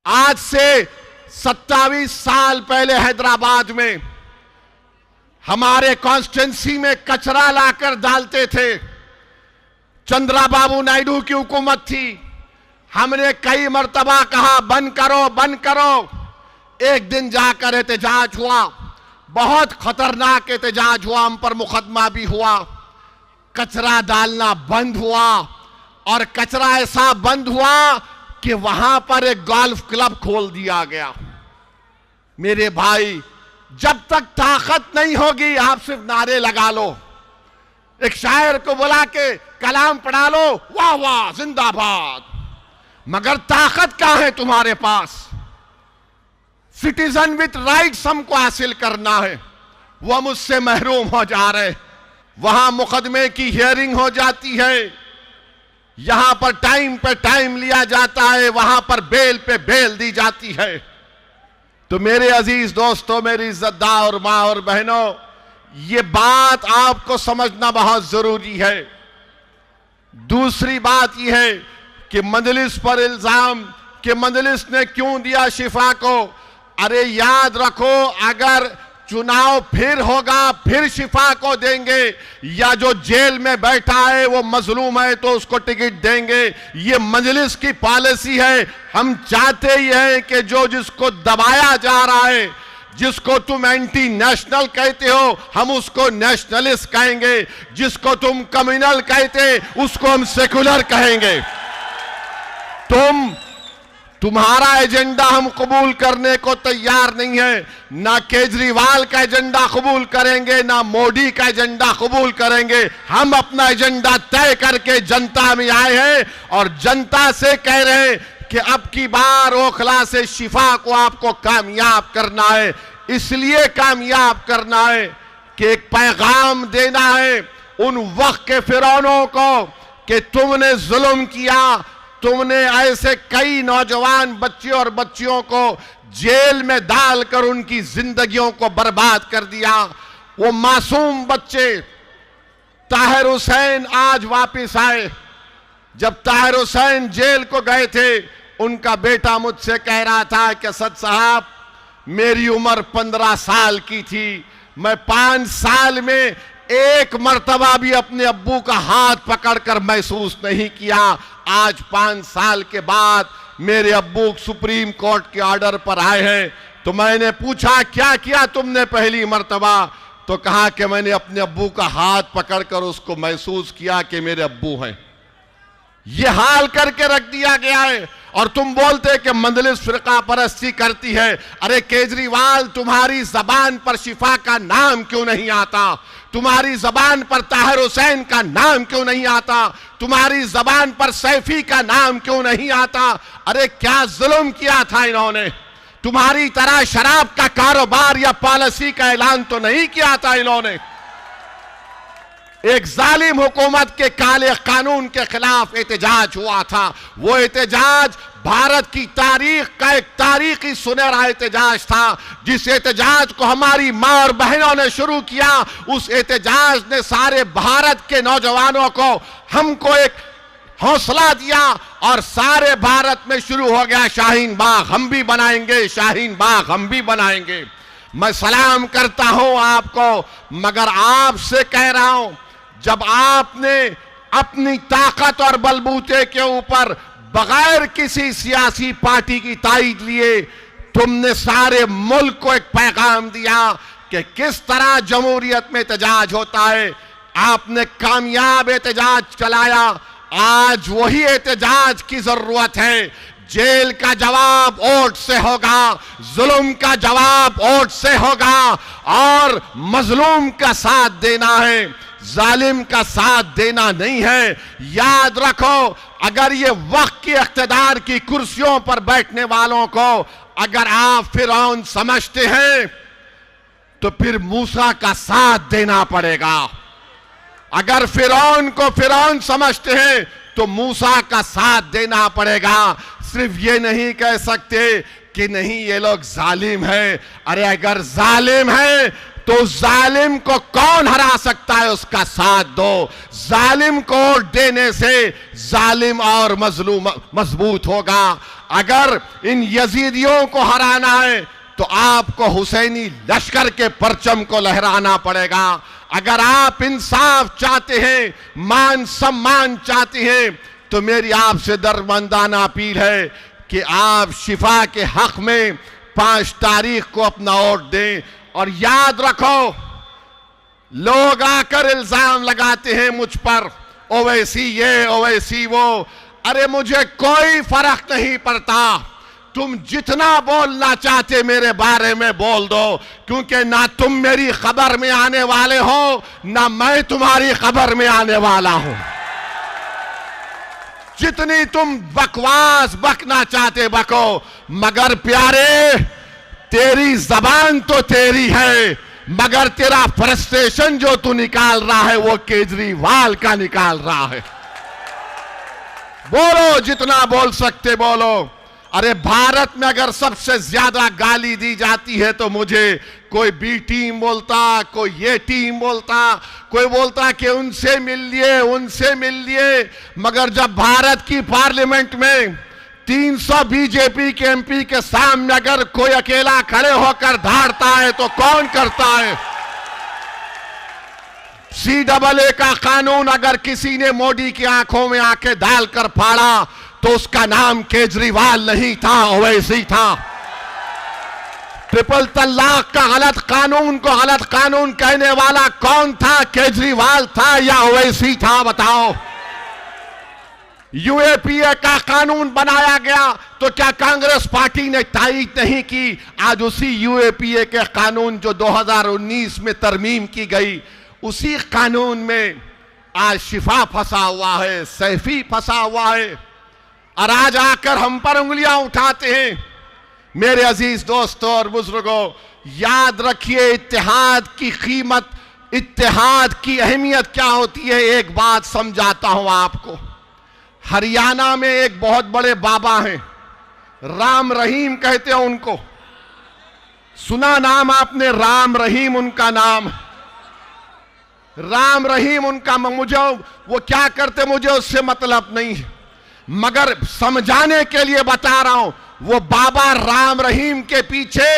आज से 27 साल पहले हैदराबाद में हमारे कॉन्स्टिट्यूंसी में कचरा लाकर डालते थे। चंद्रबाबू नायडू की हुकूमत थी। हमने कई मर्तबा कहा बंद करो बंद करो। एक दिन जाकर एहतजाज हुआ, बहुत खतरनाक एहतजाज हुआ, हम पर मुकदमा भी हुआ। कचरा डालना बंद हुआ और कचरा ऐसा बंद हुआ कि वहां पर एक गोल्फ क्लब खोल दिया गया। मेरे भाई, जब तक ताकत नहीं होगी आप सिर्फ नारे लगा लो, एक शायर को बुला के कलाम पढ़ा लो, वाह वाह जिंदाबाद, मगर ताकत क्या है तुम्हारे पास? सिटीजन विथ राइट्स हमको हासिल करना है, वह मुझसे महरूम हो जा रहे। वहां मुकदमे की हियरिंग हो जाती है, यहां पर टाइम पे टाइम लिया जाता है, वहां पर बेल पे बेल दी जाती है। तो मेरे अजीज दोस्तों, मेरी इज्जतदार मां और बहनों, ये बात आपको समझना बहुत जरूरी है। दूसरी बात यह है कि मजलिस पर इल्जाम कि मजलिस ने क्यों दिया शिफा को। अरे याद रखो, अगर चुनाव फिर होगा फिर शिफा को देंगे, या जो जेल में बैठा है वो मजलूम है तो उसको टिकट देंगे। ये मजलिस की पॉलिसी है। हम चाहते ही हैं कि जो जिसको दबाया जा रहा है, जिसको तुम एंटी नेशनल कहते हो, हम उसको नेशनलिस्ट कहेंगे। जिसको तुम कम्युनल कहते उसको हम सेकुलर कहेंगे। तुम्हारा एजेंडा हम कबूल करने को तैयार नहीं है। ना केजरीवाल का एजेंडा कबूल करेंगे, ना मोदी का एजेंडा कबूल करेंगे। हम अपना एजेंडा तय करके जनता में आए हैं और जनता से कह रहे हैं कि अब की बार ओखला से शिफा को आपको कामयाब करना है। इसलिए कामयाब करना है कि एक पैगाम देना है उन वक्त के फिरौनों को कि तुमने जुल्म किया, तुमने ऐसे कई नौजवान बच्चे और बच्चियों को जेल में डालकर उनकी जिंदगियों को बर्बाद कर दिया। वो मासूम बच्चे ताहिर हुसैन आज वापस आए। जब ताहिर हुसैन जेल को गए थे, उनका बेटा मुझसे कह रहा था कि असद साहब, मेरी उम्र 15 साल की थी, मैं 5 साल में एक मर्तबा भी अपने अब्बू का हाथ पकड़कर महसूस नहीं किया। आज 5 साल के बाद मेरे अब्बू सुप्रीम कोर्ट के ऑर्डर पर आए हैं। तो मैंने पूछा क्या किया तुमने पहली मर्तबा? तो कहा कि मैंने अपने अब्बू का हाथ पकड़कर उसको महसूस किया कि मेरे अब्बू हैं। ये हाल करके रख दिया गया है। और तुम बोलते कि मजलिस फिरका परस्ती करती है। अरे केजरीवाल, तुम्हारी जबान पर शिफा का नाम क्यों नहीं आता? तुम्हारी जबान पर ताहिर हुसैन का नाम क्यों नहीं आता? तुम्हारी जबान पर सैफी का नाम क्यों नहीं आता? अरे क्या जुल्म किया था इन्होंने? तुम्हारी तरह शराब का कारोबार या पॉलिसी का ऐलान तो नहीं किया था इन्होंने। एक जालिम हुकूमत के काले कानून के खिलाफ एहतजाज हुआ था। वो एहतजाज भारत की तारीख का एक तारीखी सुनहरा एहतजाज था। जिस एहतजाज को हमारी मां और बहनों ने शुरू किया, उस एहतजाज ने सारे भारत के नौजवानों को, हमको एक हौसला दिया और सारे भारत में शुरू हो गया शाहीन बाग हम भी बनाएंगे, शाहीन बाग हम भी बनाएंगे। मैं सलाम करता हूं आपको, मगर आपसे कह रहा हूं, जब आपने अपनी ताकत और बलबूते के ऊपर बगैर किसी सियासी पार्टी की ताईद लिए तुमने सारे मुल्क को एक पैगाम दिया कि किस तरह जमहूरियत में एहतजाज होता है, आपने कामयाब एहतजाज चलाया। आज वही एहतजाज की जरूरत है। जेल का जवाब वोट से होगा, जुल्म का जवाब वोट से होगा, और मजलूम का साथ देना है, जालिम का साथ देना नहीं है। याद रखो, अगर ये वक्त की इख्तिदार की कुर्सियों पर बैठने वालों को अगर आप फिरौन समझते हैं तो फिर मूसा का साथ देना पड़ेगा। अगर फिरौन को फिरौन समझते हैं तो मूसा का साथ देना पड़ेगा। सिर्फ ये नहीं कह सकते कि नहीं ये लोग जालिम है। अरे अगर जालिम है तो जालिम को कौन हरा सकता है, उसका साथ दो। जालिम को वोट देने से जालिम और मजलूम मजबूत होगा। अगर इन यजीदियों को हराना है तो आपको हुसैनी लश्कर के परचम को लहराना पड़ेगा। अगर आप इंसाफ चाहते हैं, मान सम्मान चाहते हैं, तो मेरी आपसे दरबंदाना अपील है कि आप शिफा के हक में 5 तारीख को अपना वोट दें। और याद रखो, लोग आकर इल्जाम लगाते हैं मुझ पर, ओवैसी ये ओवैसी वो। अरे मुझे कोई फर्क नहीं पड़ता, तुम जितना बोलना चाहते मेरे बारे में बोल दो, क्योंकि ना तुम मेरी खबर में आने वाले हो, ना मैं तुम्हारी खबर में आने वाला हूं। जितनी तुम बकवास बकना चाहते बको, मगर प्यारे तेरी जबान तो तेरी है, मगर तेरा फ्रस्ट्रेशन जो तू निकाल रहा है वो केजरीवाल का निकाल रहा है। बोलो, जितना बोल सकते बोलो। अरे भारत में अगर सबसे ज्यादा गाली दी जाती है तो मुझे कोई बी टीम बोलता, कोई ये टीम बोलता, कोई बोलता कि उनसे मिल लिए उनसे मिल लिए। मगर जब भारत की पार्लियामेंट में 300 बीजेपी के एमपी के सामने अगर कोई अकेला खड़े होकर धाड़ता है तो कौन करता है? CAA का कानून अगर किसी ने मोदी की आंखों में आंखें डालकर फाड़ा तो उसका नाम केजरीवाल नहीं था, ओवैसी था। ट्रिपल तलाक का गलत कानून को गलत कानून कहने वाला कौन था? केजरीवाल था या ओवैसी था? बताओ। UAPA का कानून बनाया गया तो क्या कांग्रेस पार्टी ने तायीद नहीं की? आज उसी UAPA के कानून जो 2019 में तरमीम की गई, उसी कानून में आज शिफा फंसा हुआ है, सैफी फंसा हुआ है, और आज आकर हम पर उंगलियां उठाते हैं। मेरे अजीज दोस्तों और बुजुर्गों, याद रखिए इत्तेहाद की कीमत, इत्तेहाद की अहमियत क्या होती है। एक बात समझाता हूं आपको। हरियाणा में एक बहुत बड़े बाबा हैं, राम रहीम कहते हैं उनको। सुना नाम आपने? राम रहीम उनका नाम। राम रहीम उनका, मुझे वो क्या करते मुझे उससे मतलब नहीं है, मगर समझाने के लिए बता रहा हूं। वो बाबा राम रहीम के पीछे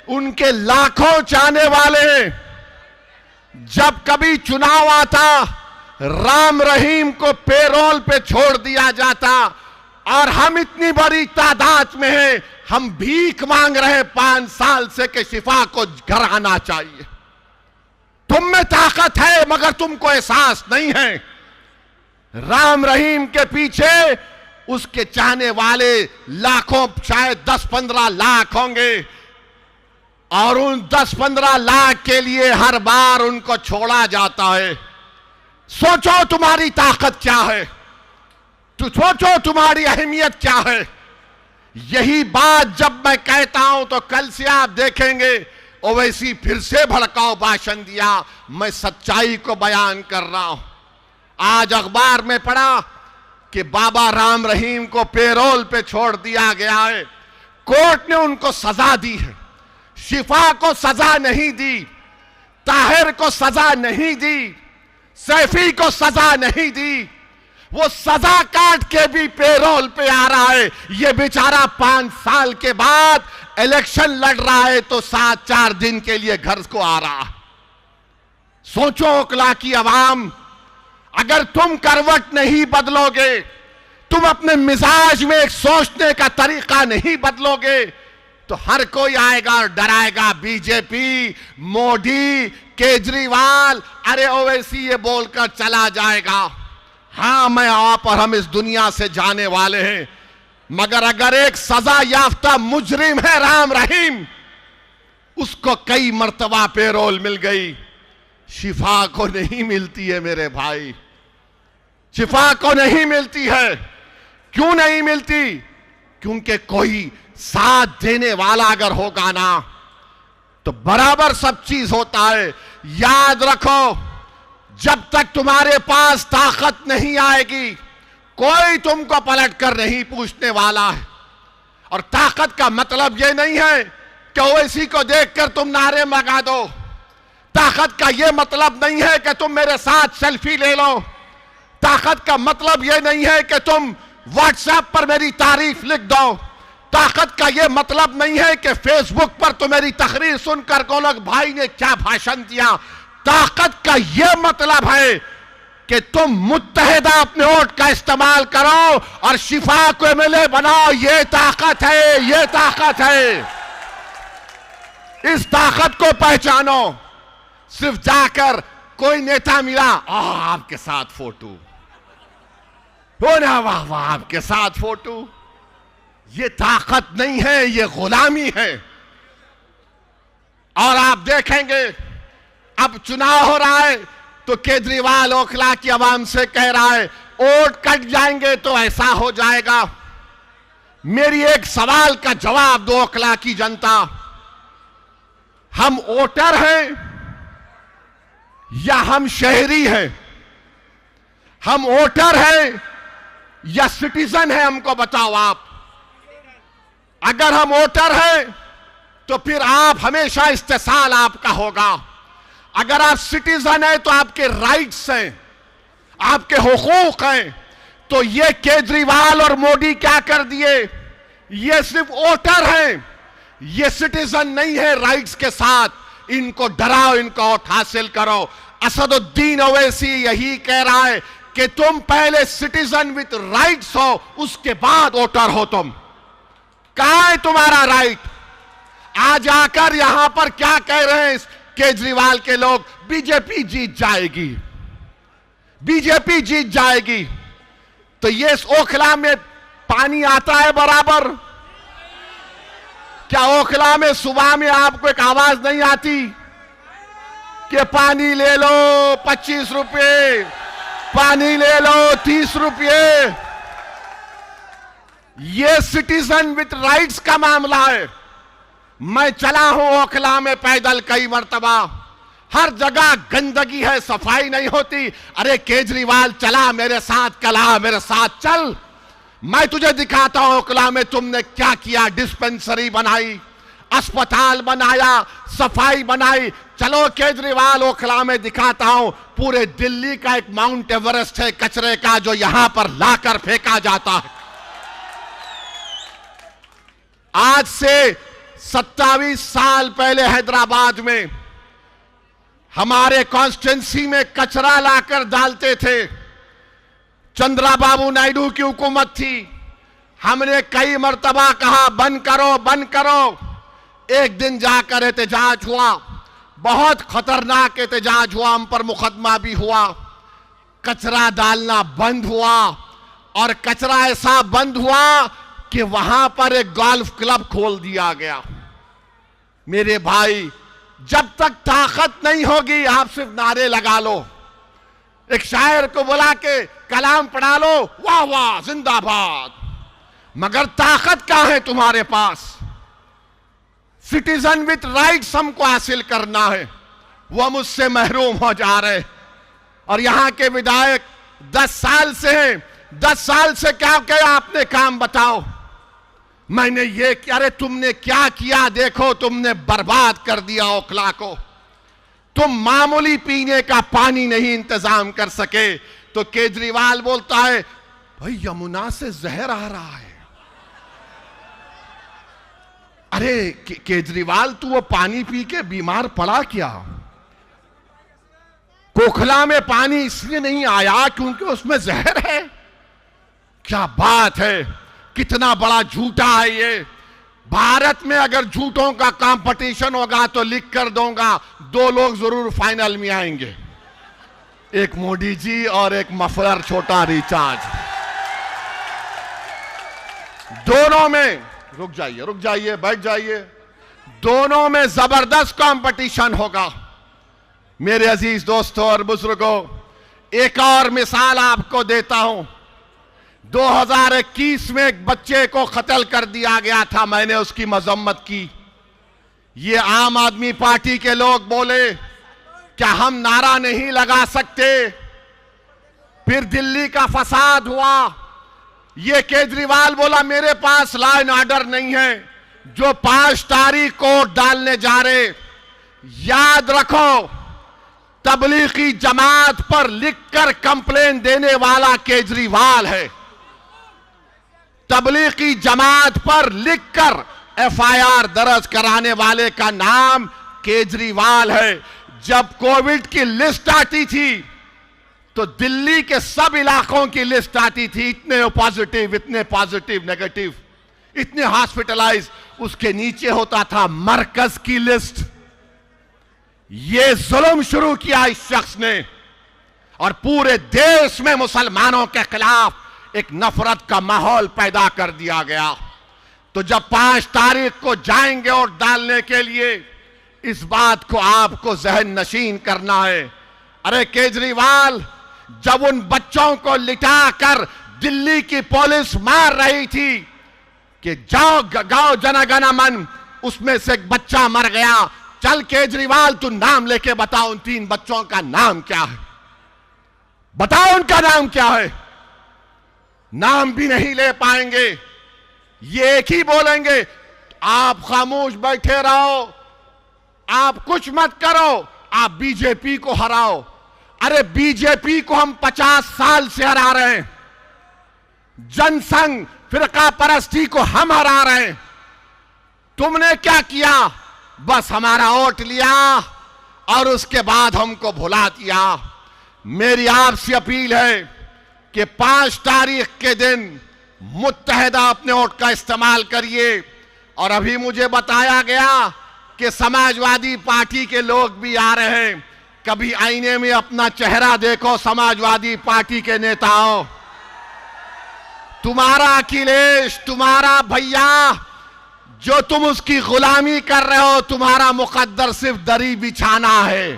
उनके लाखों चाहने वाले हैं। जब कभी चुनाव आता, राम रहीम को पेरोल पे छोड़ दिया जाता, और हम इतनी बड़ी तादाद में हैं, हम भीख मांग रहे 5 साल से कि शिफा को घर आना चाहिए। तुम में ताकत है मगर तुमको एहसास नहीं है। राम रहीम के पीछे उसके चाहने वाले लाखों, शायद 10-15 लाख होंगे, और उन 10-15 लाख के लिए हर बार उनको छोड़ा जाता है। सोचो तुम्हारी ताकत क्या है, तो सोचो तुम्हारी अहमियत क्या है। यही बात जब मैं कहता हूं तो कल से आप देखेंगे ओवैसी फिर से भड़काऊ भाषण दिया। मैं सच्चाई को बयान कर रहा हूं। आज अखबार में पढ़ा कि बाबा राम रहीम को पेरोल पे छोड़ दिया गया है। कोर्ट ने उनको सजा दी है, शिफा को सजा नहीं दी, ताहिर को सजा नहीं दी, सैफी को सजा नहीं दी। वो सजा काट के भी पेरोल पे आ रहा है। ये बेचारा 5 साल के बाद इलेक्शन लड़ रहा है तो 4 दिन के लिए घर को आ रहा। सोचो ओकला की आवाम, अगर तुम करवट नहीं बदलोगे, तुम अपने मिजाज में एक सोचने का तरीका नहीं बदलोगे, तो हर कोई आएगा और डराएगा बीजेपी, मोदी, केजरीवाल, अरे ओवैसी ये बोलकर चला जाएगा। हां, मैं आप और हम इस दुनिया से जाने वाले हैं, मगर अगर एक सजा याफ्ता मुजरिम है राम रहीम, उसको कई मर्तबा पेरोल मिल गई, शिफा को नहीं मिलती है मेरे भाई, शिफा को नहीं मिलती है। क्यों नहीं मिलती? क्योंकि कोई साथ देने वाला अगर होगा ना तो बराबर सब चीज होता है। याद रखो, जब तक तुम्हारे पास ताकत नहीं आएगी, कोई तुमको पलट कर नहीं पूछने वाला है। और ताकत का मतलब यह नहीं है कि ओवैसी को देखकर तुम नारे लगा दो, ताकत का यह मतलब नहीं है कि तुम मेरे साथ सेल्फी ले लो। ताकत का मतलब यह नहीं है कि तुम व्हाट्सएप पर मेरी तारीफ लिख दो। ताकत का यह मतलब नहीं है कि फेसबुक पर तो मेरी तकरीर सुनकर को लोग भाई ने क्या भाषण दिया। ताकत का यह मतलब है कि तुम मुत्तहिदा अपने वोट का इस्तेमाल करो और शिफा को एमएलए बनाओ। यह ताकत है, यह ताकत है। इस ताकत को पहचानो। सिर्फ जाकर कोई नेता मिला, आपके साथ फोटो हो ना, वाह वाह आपके साथ फोटो। ये ताकत नहीं है, ये गुलामी है। और आप देखेंगे अब चुनाव हो रहा है तो केजरीवाल ओखला की आवाम से कह रहा है वोट कट जाएंगे तो ऐसा हो जाएगा। मेरी एक सवाल का जवाब दो ओखला की जनता, हम वोटर हैं या हम शहरी हैं? हम वोटर हैं या सिटीजन हैं? हमको बताओ आप। अगर हम वोटर हैं तो फिर आप हमेशा इस्तेसाल आपका होगा। अगर आप सिटीजन हैं तो आपके राइट्स हैं, आपके हुकूक हैं। तो ये केजरीवाल और मोदी क्या कर दिए? ये सिर्फ वोटर हैं, ये सिटीजन नहीं है राइट्स के साथ। इनको डराओ, इनको वोट हासिल करो। असदुद्दीन ओवैसी यही कह रहा है कि तुम पहले सिटीजन विथ राइट्स हो, उसके बाद वोटर हो। तुम कहां है तुम्हारा राइट? आज आकर यहां पर क्या कह रहे हैं केजरीवाल के लोग? बीजेपी जीत जाएगी, बीजेपी जीत जाएगी। तो ये इस ओखला में पानी आता है बराबर? क्या ओखला में सुबह में आपको एक आवाज नहीं आती कि पानी ले लो 25 रुपये, पानी ले लो 30 रुपये? ये सिटीजन विथ राइट्स का मामला है। मैं चला हूं ओखला में पैदल कई मर्तबा, हर जगह गंदगी है, सफाई नहीं होती। अरे केजरीवाल चला मेरे साथ, कला मेरे साथ चल, मैं तुझे दिखाता हूं ओखला में तुमने क्या किया। डिस्पेंसरी बनाई, अस्पताल बनाया, सफाई बनाई। चलो केजरीवाल ओखला में दिखाता हूं। पूरे दिल्ली का एक माउंट एवरेस्ट है कचरे का जो यहां पर लाकर फेंका जाता है। आज से 27 साल पहले हैदराबाद में हमारे कॉन्स्टिट्यूंसी में कचरा लाकर डालते थे। चंद्रबाबू नायडू की हुकूमत थी। हमने कई मर्तबा कहा बंद करो, बंद करो। एक दिन जाकर एहतजाज हुआ, बहुत खतरनाक एहतजाज हुआ, हम पर मुकदमा भी हुआ। कचरा डालना बंद हुआ और कचरा ऐसा बंद हुआ कि वहां पर एक गोल्फ क्लब खोल दिया गया। मेरे भाई, जब तक ताकत नहीं होगी आप सिर्फ नारे लगा लो। एक शायर को बुला के कलाम पढ़ा लो, वाह वाह जिंदाबाद, मगर ताकत क्या है तुम्हारे पास? सिटीजन विथ राइट्स हमको हासिल करना है, वो हम उससे महरूम हो जा रहे। और यहां के विधायक 10 साल से हैं, 10 साल से क्या किया आपने काम बताओ? मैंने ये किया। अरे तुमने क्या किया? देखो तुमने बर्बाद कर दिया ओखला को। तुम मामूली पीने का पानी नहीं इंतजाम कर सके। तो केजरीवाल बोलता है भाई यमुना से जहर आ रहा है। अरे केजरीवाल तू वो पानी पी के बीमार पड़ा क्या? ओखला में पानी इसलिए नहीं आया क्योंकि उसमें जहर है। क्या बात है, कितना बड़ा झूठा है ये। भारत में अगर झूठों का कंपटीशन होगा तो लिख कर दूंगा 2 लोग जरूर फाइनल में आएंगे, एक मोदी जी और एक मफलर छोटा रिचार्ज। दोनों में रुक जाइए, बैठ जाइए। दोनों में जबरदस्त कंपटीशन होगा। मेरे अजीज दोस्तों और बुजुर्गों, एक और मिसाल आपको देता हूं। 2021 में एक बच्चे को कत्ल कर दिया गया था, मैंने उसकी मजम्मत की। ये आम आदमी पार्टी के लोग बोले क्या हम नारा नहीं लगा सकते? फिर दिल्ली का फसाद हुआ। ये केजरीवाल बोला मेरे पास लॉ एंड ऑर्डर नहीं है। जो 5 तारीख को डालने जा रहे, याद रखो तबलीगी जमात पर लिखकर कंप्लेन देने वाला केजरीवाल है। तबलीगी जमात पर लिखकर एफआईआर दर्ज कराने वाले का नाम केजरीवाल है। जब कोविड की लिस्ट आती थी तो दिल्ली के सब इलाकों की लिस्ट आती थी, इतने पॉजिटिव नेगेटिव, इतने हॉस्पिटलाइज, उसके नीचे होता था मरकज की लिस्ट। यह जुल्म शुरू किया इस शख्स ने और पूरे देश में मुसलमानों के खिलाफ एक नफरत का माहौल पैदा कर दिया गया। तो जब 5 तारीख को जाएंगे वोट डालने के लिए, इस बात को आपको जहन नशीन करना है। अरे केजरीवाल, जब उन बच्चों को लिटाकर दिल्ली की पुलिस मार रही थी कि जाओ गाओ जनगण मन, उसमें से एक बच्चा मर गया। चल केजरीवाल, तू नाम लेके बता उन 3 बच्चों का नाम क्या है, बताओ उनका नाम क्या है। नाम भी नहीं ले पाएंगे। ये एक ही बोलेंगे, आप खामोश बैठे रहो, आप कुछ मत करो, आप बीजेपी को हराओ। अरे बीजेपी को हम 50 साल से हरा रहे हैं, जनसंघ फिरका परस्ती को हम हरा रहे हैं। तुमने क्या किया? बस हमारा वोट लिया और उसके बाद हमको भुला दिया। मेरी आपसे अपील है कि 5 तारीख के दिन मुत्तहिदा अपने वोट का इस्तेमाल करिए। और अभी मुझे बताया गया कि समाजवादी पार्टी के लोग भी आ रहे हैं। कभी आईने में अपना चेहरा देखो समाजवादी पार्टी के नेताओं। तुम्हारा अखिलेश, तुम्हारा भैया, जो तुम उसकी गुलामी कर रहे हो, तुम्हारा मुकद्दर सिर्फ दरी बिछाना है,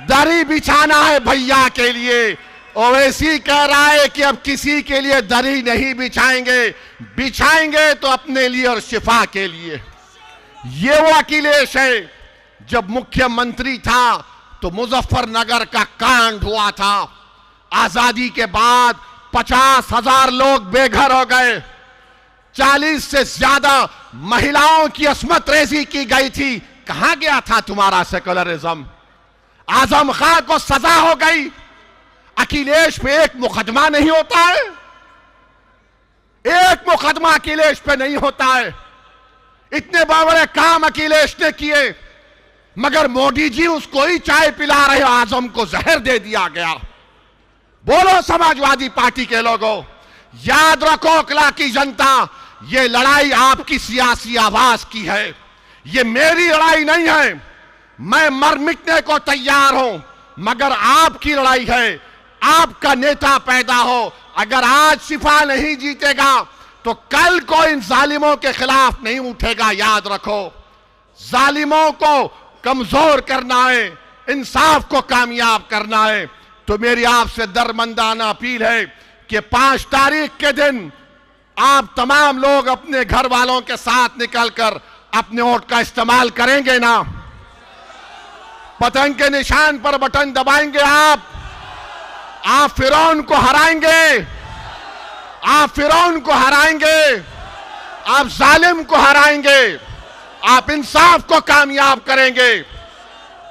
दरी बिछाना है भैया के लिए। ओवैसी कह रहा है कि अब किसी के लिए दरी नहीं बिछाएंगे, बिछाएंगे तो अपने लिए और शिफा के लिए। ये वो अखिलेश है। जब मुख्यमंत्री था तो मुजफ्फरनगर का कांड हुआ था। आजादी के बाद 50,000 लोग बेघर हो गए, 40 से ज्यादा महिलाओं की अस्मत रेजी की गई थी। कहां गया था तुम्हारा सेकुलरिज्म? आजम खां को सजा हो गई, अखिलेश पे एक मुकदमा नहीं होता है, एक मुकदमा अखिलेश पे नहीं होता है। इतने बड़े काम अखिलेश ने किए, मगर मोदी जी उसको ही चाय पिला रहे, आजम को जहर दे दिया गया। बोलो समाजवादी पार्टी के लोगों, याद रखो अकला की जनता, ये लड़ाई आपकी सियासी आवाज की है, ये मेरी लड़ाई नहीं है। मैं मर मिटने को तैयार हूं, मगर आपकी लड़ाई है। आपका नेता पैदा हो, अगर आज शिफा नहीं जीतेगा तो कल को इन जालिमों के खिलाफ नहीं उठेगा। याद रखो, जालिमों को कमजोर करना है, इंसाफ को कामयाब करना है। तो मेरी आपसे दरमंदाना अपील है कि 5 तारीख के दिन आप तमाम लोग अपने घर वालों के साथ निकलकर अपने वोट का इस्तेमाल करेंगे ना? पतंग के निशान पर बटन दबाएंगे आप फिरौन को हराएंगे, आप फिरौन को हराएंगे, आप जालिम को हराएंगे, आप इंसाफ को कामयाब करेंगे।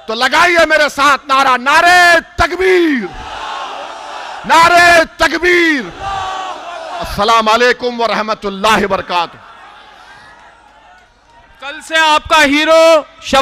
तो लगाइए मेरे साथ नारा, नारे तकबीर, नारे तकबीर। अस्सलाम वालेकुम व रहमतुल्लाहि व बरकातुहू। कल से आपका हीरो शफा